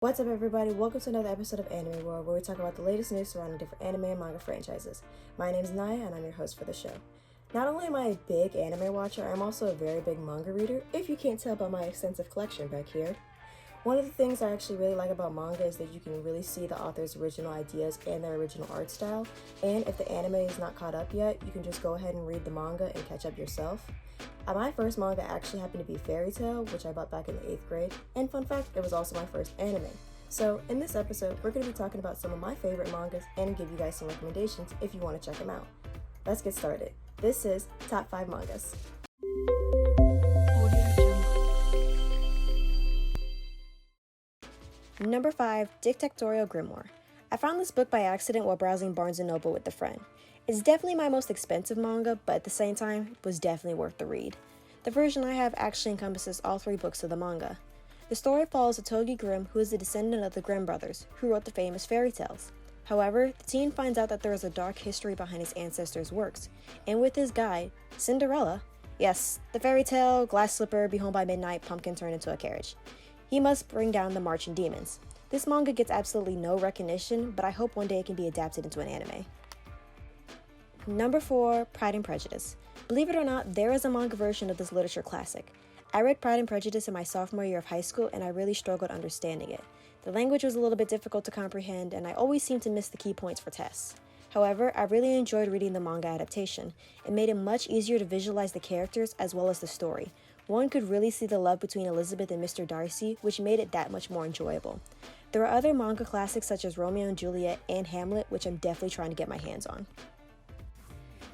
What's up, everybody? Welcome to another episode of Anime World, where we talk about the latest news surrounding different anime and manga franchises. My name is Naya, and I'm your host for the show. Not only am I a big anime watcher, I'm also a very big manga reader, if you can't tell by my extensive collection back here. One of the things I actually really like about manga is that you can really see the author's original ideas and their original art style, and if the anime is not caught up yet, you can just go ahead and read the manga and catch up yourself. My first manga actually happened to be Fairy Tail, which I bought back in the 8th grade, and fun fact, it was also my first anime. So in this episode, we're going to be talking about some of my favorite mangas and give you guys some recommendations if you want to check them out. Let's get started. This is Top 5 Mangas. Number 5, Dictatorial Grimoire. I found this book by accident while browsing Barnes & Noble with a friend. It's definitely my most expensive manga, but at the same time, it was definitely worth the read. The version I have actually encompasses all 3 books of the manga. The story follows Otogi Grimm, who is a descendant of the Grimm brothers, who wrote the famous fairy tales. However, the teen finds out that there is a dark history behind his ancestors' works, and with his guide, Cinderella, yes, the fairy tale, glass slipper, be home by midnight, pumpkin turned into a carriage, he must bring down the marching demons. This manga gets absolutely no recognition, but I hope one day it can be adapted into an anime. Number 4, Pride and Prejudice. Believe it or not, there is a manga version of this literature classic. I read Pride and Prejudice in my sophomore year of high school, and I really struggled understanding it. The language was a little bit difficult to comprehend, and I always seemed to miss the key points for tests. However, I really enjoyed reading the manga adaptation. It made it much easier to visualize the characters as well as the story. One could really see the love between Elizabeth and Mr. Darcy, which made it that much more enjoyable. There are other manga classics such as Romeo and Juliet and Hamlet, which I'm definitely trying to get my hands on.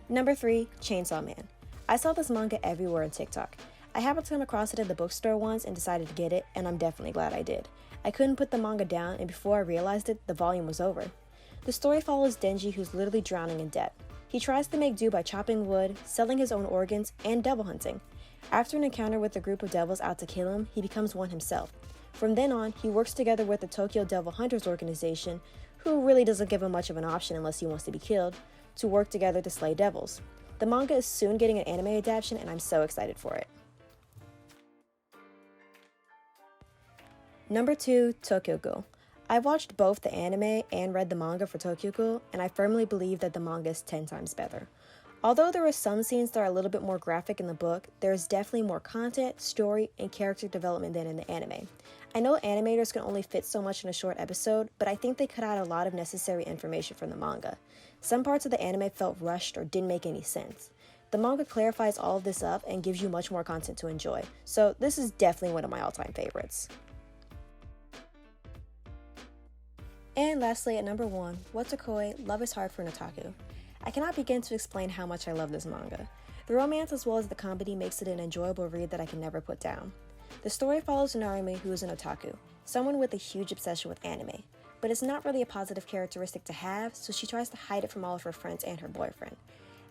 Number 3, Chainsaw Man. I saw this manga everywhere on TikTok. I happened to come across it at the bookstore once and decided to get it, and I'm definitely glad I did. I couldn't put the manga down, and before I realized it, the volume was over. The story follows Denji, who's literally drowning in debt. He tries to make do by chopping wood, selling his own organs, and devil hunting. After an encounter with a group of devils out to kill him, he becomes one himself. From then on, he works together with the Tokyo Devil Hunters organization, who really doesn't give him much of an option unless he wants to be killed, to work together to slay devils. The manga is soon getting an anime adaptation, and I'm so excited for it. Number 2, Tokyoku. I watched both the anime and read the manga for Tokyoku, and I firmly believe that the manga is 10 times better. Although there are some scenes that are a little bit more graphic in the book, there is definitely more content, story, and character development than in the anime. I know animators can only fit so much in a short episode, but I think they cut out a lot of necessary information from the manga. Some parts of the anime felt rushed or didn't make any sense. The manga clarifies all of this up and gives you much more content to enjoy, so this is definitely one of my all-time favorites. And lastly, at number 1, Watakoi, Love is Hard for an Otaku. I cannot begin to explain how much I love this manga. The romance as well as the comedy makes it an enjoyable read that I can never put down. The story follows Narumi, who is an otaku, someone with a huge obsession with anime, but it's not really a positive characteristic to have, so she tries to hide it from all of her friends and her boyfriend.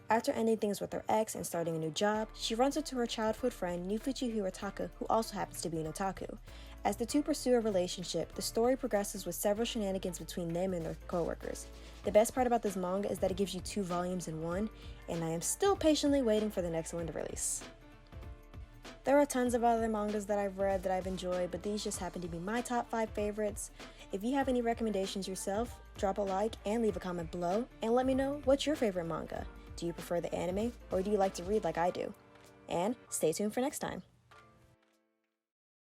After ending things with her ex and starting a new job, she runs into her childhood friend Nufuchi Hirataka, who also happens to be an otaku. As the two pursue a relationship, the story progresses with several shenanigans between them and their co-workers. The best part about this manga is that it gives you 2 volumes in one, and I am still patiently waiting for the next one to release. There are tons of other mangas that I've read that I've enjoyed, but these just happen to be my top 5 favorites. If you have any recommendations yourself, drop a like and leave a comment below, and let me know what's your favorite manga. Do you prefer the anime, or do you like to read like I do? And stay tuned for next time.